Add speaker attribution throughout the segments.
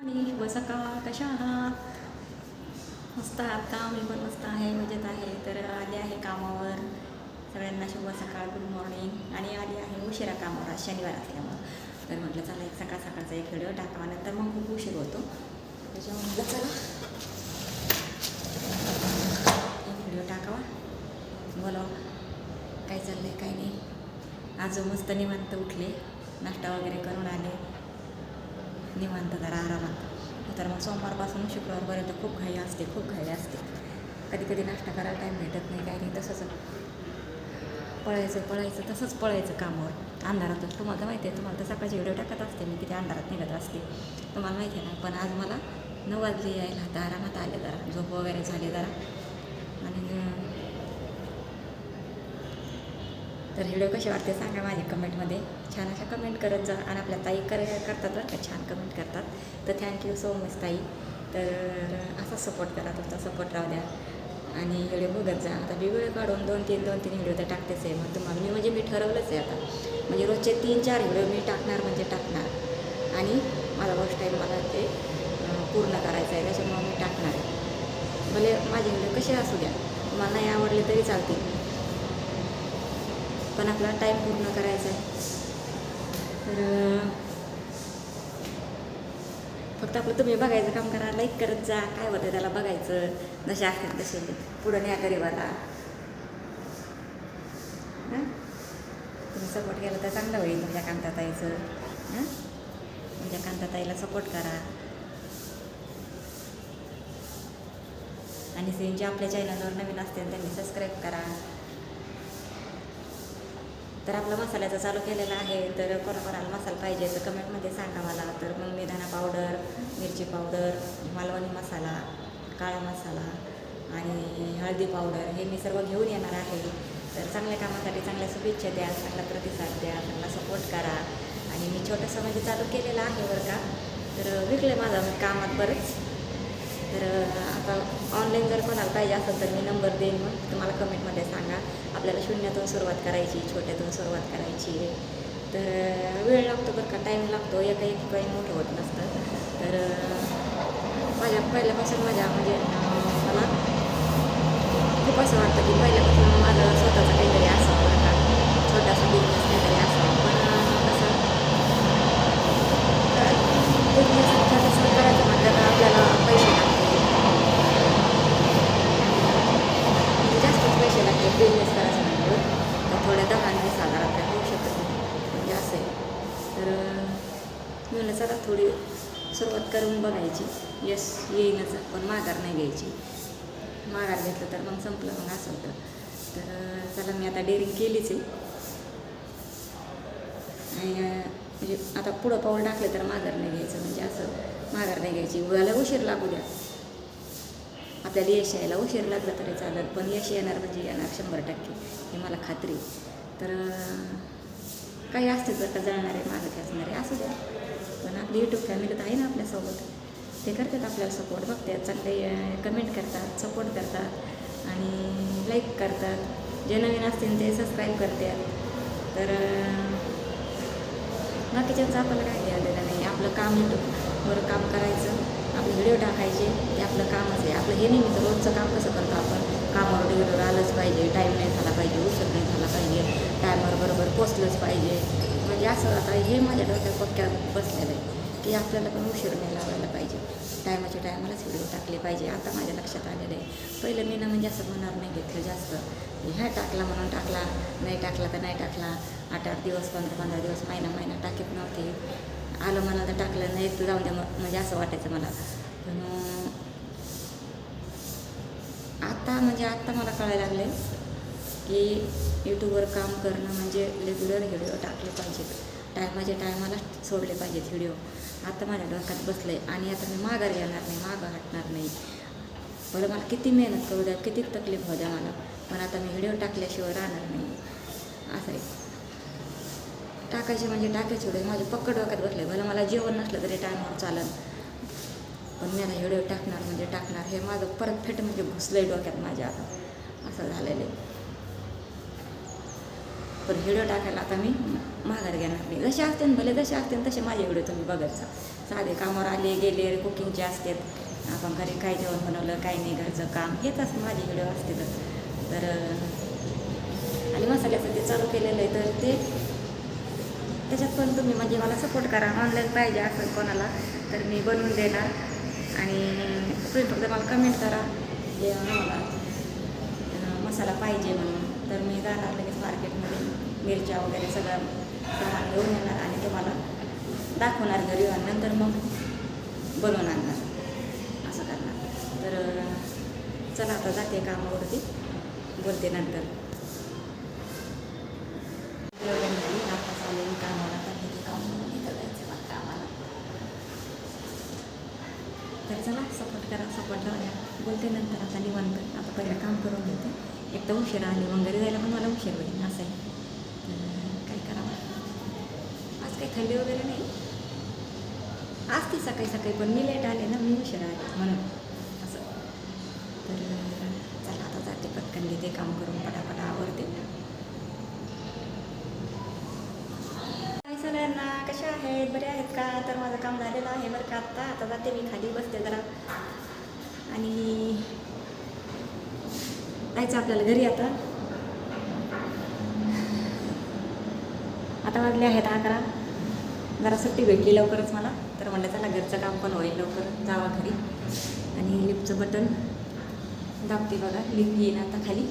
Speaker 1: शुभ सकाळ, कशा आहात? मस्त आहात का? मी पण मस्त आहे, मजेत आहे. तर आले आहे कामावर. सगळ्यांना शुभ सकाळ, गुड मॉर्निंग. आणि आली आहे उशिरा कामावर, आज शनिवार असल्यामुळं. तर म्हटलं चला एक सकाळ सकाळचा एक व्हिडिओ टाकावा, नंतर मग खूप उशीर होतो. त्याच्यामुळे म्हटलं चला एक व्हिडिओ टाकावा, बोला काय चाललं आहे काय नाही. आज मस्त निवांत उठले, नाश्ता वगैरे करून आले, निवांत जरा आरामात. तर मग सोमवारपासून शुक्रवारपर्यंत खूप घाई असते, खूप घाई असते. कधी कधी नाश्ता करायला टाईम भेटत नाही, काही नाही. तसंच पळायचं तसंच पळायचं कामावर अंधारातच. तुम्हाला तर माहिती आहे, तुम्हाला तर सकाळची व्हिडिओ टाकत असते मी, किती अंधारात निघत असते तुम्हाला माहिती आहे ना. पण आज मला 9 वाजले यायला, आता आरामात आले, जरा झोप वगैरे झाली जरा. आणि तर व्हिडिओ कसे वाटते सांगा माझ्या कमेंटमध्ये, छान अशा कमेंट करत जा. आणि आपल्या ताई करतात बरं का, छान कमेंट करतात. तर थँक्यू सो मच ताई. तर असा सपोर्ट करा, तुमचा सपोर्ट राहू द्या. आणि व्हिडिओ बघत जा. आता मी वेळ काढून 2-3 व्हिडिओ तर टाकतेच आहे. मग तुम्हाला मी ठरवलंच आहे आता, म्हणजे रोजचे 3-4 व्हिडिओ मी टाकणार म्हणजे टाकणार. आणि माझा फर्स्ट टाईम मला ते पूर्ण करायचं आहे, त्याच्यामुळं मी टाकणार आहे. भले माझे व्हिडिओ कसे असू द्या, मला नाही आवडले तरी चालतील, पण आपला टाईम पूर्ण करायचा आहे. तर फक्त आपलं तुम्ही बघायचं काम करा, लाईक करत जा. काय होतं त्याला बघायचं, जसे असतील तसे पुढं न्या गरीबाला. तुम्ही सपोर्ट केला तर चांगलं होईल तुमच्या कांताताईचं. तुमच्या कांताताईला सपोर्ट करा. आणि जे आपल्या चॅनलवर नवीन असतील त्यांनी सबस्क्राईब करा. तर आपला मसाल्याचं चालू केलेला आहे. तर कोणाकोणाला मसाला पाहिजे तर कमेंटमध्ये सांगा मला. तर मग मी धना पावडर, मिरची पावडर, मालवणी मसाला, काळा मसाला आणि हळदी पावडर हे मी सर्व घेऊन येणार आहे. तर चांगल्या कामासाठी चांगल्या शुभेच्छा द्या, चांगला प्रतिसाद द्या, चांगला सपोर्ट करा. आणि मी छोटंसं म्हणजे चालू केलेलं आहे बरं का. तर विकलं माझं मी कामात बरंच. तर आता ऑनलाईन जर कोणाला पाहिजे असेल तर मी नंबर देईन, मग तुम्हाला कमेंटमध्ये सांगा. आपल्याला शून्यातून सुरुवात करायची, छोट्यातून सुरुवात करायची. तर वेळ लागतो बरं का, टाईम लागतो. एका काही मोठं होत नसतं. तर पहिल्यापासून म्हणजे मला खूप असं वाटतं की पहिल्यापासून माझं स्वतःचं काहीतरी असावं बरं का, छोटासा बिझनेस काहीतरी असावं. पण कसं बिझनेस छोटासा करायचं म्हटलं तर आपल्याला पैसे लागतात, पैसे लागतात. बिझनेस करायचं म्हटलं तर थोड्या 10-20 हजारात काय होऊ शकत नाही, म्हणजे असं आहे. तर म्हणलं चला थोडी सुरुवात करून बघायची, यश येईनच, पण माघार नाही घ्यायची. माघार घेतलं तर मग संपलं, मग असं होतं. तर चला मी आता डेअरिंग केलीच आहे. आणि म्हणजे आता पुढं पाऊल टाकलं तर माघार नाही घ्यायचं, म्हणजे असं माघार नाही घ्यायची. उगाला उशीर लागू द्या, आपल्याला यश यायला उशीर लागला तरी चालेल, पण यश येणार म्हणजे येणार 100%, हे मला खात्री. तर काही असते जर का जळणारे मागं खेचणारे असू द्या, पण आपली यूट्यूब फॅमिली तर आहे ना आपल्यासोबत. ते करतात आपल्याला सपोर्ट, बघतात, चांगले कमेंट करतात, सपोर्ट करतात आणि लाईक करतात. जे नवीन असतील ते सबस्क्राईब करतात. तर बाकीच्यांचं आपल्याला काय द्यायला नाही. आपलं काम यूट्यूबवर काम करायचं, आपले व्हिडिओ टाकायचे, ते आपलं कामच आहे. आपलं हे नेहमीचं रोजचं काम कसं करतो आपण, कामावर डिलिव्हर आलंच पाहिजे, टाईम नाही झाला पाहिजे, उशीर नाही झाला पाहिजे, टायमवर बरोबर पोचलंच पाहिजे. म्हणजे असं आता हे माझ्या डोक्यात पक्क्या बसलेलं आहे की आपल्याला पण उशीर नाही लावायला पाहिजे, टायमालाच व्हिडिओ टाकले पाहिजे. आता माझ्या लक्षात आलेलं आहे. पहिलं मी ना म्हणजे असं मनावर नाही घेतलं जास्त, ह्या टाकला म्हणून टाकला, नाही टाकला तर नाही टाकला. 8-8 दिवस, 15-15 दिवस, महिना टाकीत नव्हते. आलं मला तर टाकलं, नाही तर जाऊन द्या, म्हणजे असं वाटायचं मला. पण आता मला कळायला लागले की यूट्यूबवर काम करणं म्हणजे रेग्युलर व्हिडिओ टाकले पाहिजेत, टायमाला सोडले पाहिजेत व्हिडिओ. आता माझ्या डोक्यात बसलं आहे. आणि आता मी माघार घेणार नाही, मागं हटणार नाही. बरं मला किती मेहनत करू द्या, किती तकलीफ होऊ द्या मला, पण आता मी व्हिडिओ टाकल्याशिवाय राहणार नाही. असं आहे, टाकायचे म्हणजे टाकायचे व्हिडिओ. माझे पक्क डोक्यात बसले. भलं मला जेवण नसलं तरी टायमावर चालेल, पण मी आता व्हिडिओ टाकणार म्हणजे टाकणार. हे माझं परफेक्ट म्हणजे घुसलं आहे डोक्यात माझ्या, आता असं झालेलं आहे. पण व्हिडिओ टाकायला आता मी माघार घेणार नाही. जसे असते भले जसे असते तसे माझे व्हिडिओ तुम्ही बघायचा. साधे कामावर आले गेले कुकिंगचे असतात, आपण घरी काय जेवण बनवलं काय नाही घरचं काम हेच असं माझे व्हिडिओ असते. तर आणि मसाल्याचं ते चालू केलेलं आहे तर ते त्याच्यात पण तुम्ही म्हणजे मला सपोर्ट करा. ऑनलाईन पाहिजे असेल कोणाला तर मी बनवून देणार. आणि तुम्ही फक्त मला कमेंट करा जे मला मसाला पाहिजे म्हणून. तर मी जाणार लगेच मार्केटमध्ये मिरच्या वगैरे सगळं सामान घेऊन येणार आणि तुम्हाला दाखवणार घरी नंतर मग बनवून आणणार असं करणार. तर चला आता जाते कामावरती, बोलते नंतर. आता चालेल कामाला कामाला. तर चला सपोर्ट करा, सपोर्ट लावूया, बोलते नंतर. आता निवांत आता पहिलं काम करून घेते. एक तर उशिरा आली मग घरी जायला पण मला उशीर होईल असं आहे. काय करावं, आज काही थंडी वगैरे नाही. आज ती सकाळी सकाळी पण मी लेट आले ना, मी उशिरा आले म्हणून असं. तर चला आता जाते पटकन घेते काम करून पटापट आवडते. सगळ्यांना कशा आहेत, बरे आहेत का? तर माझं काम झालेलं आहे बरं का. आता जाते मी खाली बसते जरा आणि जायचं आपल्याला घरी. आता वाजले आहेत 11. जरा सुट्टी भेटली लवकरच मला, तर म्हणलं चला घरचं काम पण होईल लवकर, जावा घरी. आणि लिफ्टचं बटन दाबते बघा, लिफ्ट येईन आता खाली.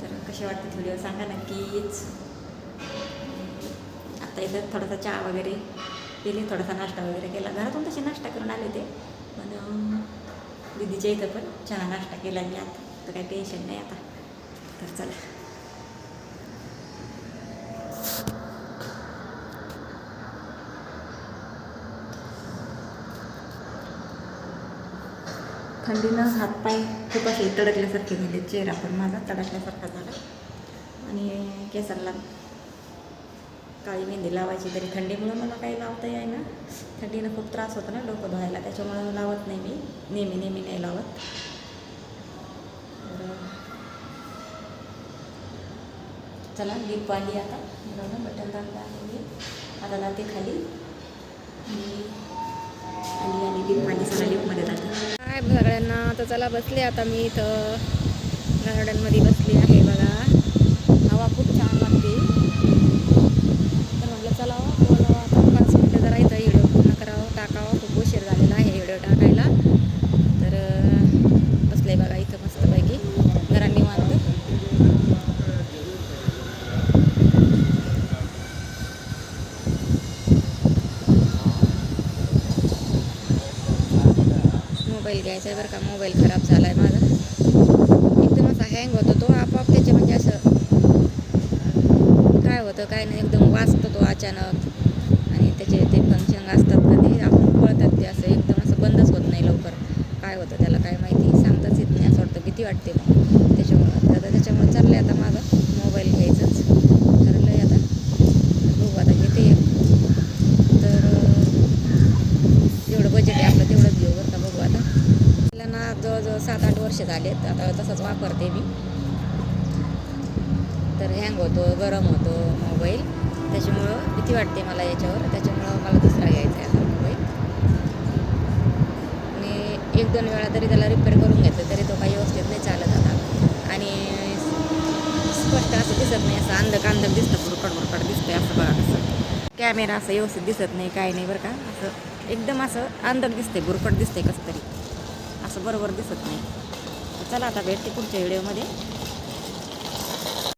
Speaker 1: तर कसे वाटते व्हिडिओ सांगा नक्कीच. आता इथं थोडासा चहा वगैरे केले, थोडासा नाश्ता वगैरे केला. घरातून तसे नाश्ता करून आले ते, पण दीदीच्या इथं पण चहा नाश्ता केला मी आता. तर काही टेन्शन नाही आता. तर चला थंडीनं हातपाय खूप असे तडकल्यासारखे झाले, चेहरा पण माझा तडकल्यासारखा झाला. आणि केसांना काळी मेहंदी लावायची तरी थंडीमुळं मला काही लावता येई ना. थंडीनं खूप त्रास होतो ना डोकं धुवायला, त्याच्यामुळं लावत नाही मी. नेहमी नाही लावत. चला लिप आली आता, बटन दाबलं आहे मी. आता जाते खाली आणि लिप आली, सगळं लिपमध्ये जाते. काय सगळ्यांना आता चला बसले. आता मी इथं गार्डनमध्ये बसली आहे बघा. हवा खूप छान लागते. तर म्हटलं चला बोलावं आता 5 मिनटं जरा इथं व्हिडिओ पूर्ण करावं, टाकावं. खूप उशीर झालेला आहे व्हिडिओ टाकायला. तर बसले बघा इथं मस्तपैकी जरा निवांत. मोबाईल घ्यायचा आहे बरं का. मोबाईल खराब झाला आहे माझा, एकदम असा हँग होतो तो आपोआप. त्याचे म्हणजे असं काय होतं काय नाही, एकदम वाजतो तो अचानक. आणि त्याचे ते फंक्शन असतात कधी आपण कळतात ते असं एकदम असं बंदच होत नाही लवकर. काय होतं त्याला काय माहिती, सांगताच येत नाही. असं वाटतं भीती वाटते मग त्याच्यामुळं चाललं आहे आता माझं मोबाईल घ्यायचंच ठरलं आहे आता. बघू आता घेते. तर जेवढं बजेट आहे आपलं तेवढंच घेऊ बरं का. बघू आता. त्याला ना जवळजवळ 7-8 वर्ष झालेत आता, तसंच वापरते मी. तर हँग होतो, गरम होतो मोबाईल, त्याच्यामुळं भीती वाटते मला याच्यावर. त्याच्यामुळं मला दुसरा घ्यायचा आहे आता मोबाईल. आणि 1-2 वेळा तरी त्याला रिपेअर करून घेतलं तरी तो काही व्यवस्थित नाही चालत आता. आणि स्पष्ट असं दिसत नाही, असं अंधक दिसतं, बुरकट दिसतंय असं बघा. कसं कॅमेरा असं व्यवस्थित दिसत नाही, काय नाही बरं का. असं एकदम असं अंधक दिसते, बुरकट दिसते कसं तरी, असं बरोबर दिसत नाही. चला आता भेटते पुढच्या व्हिडिओमध्ये.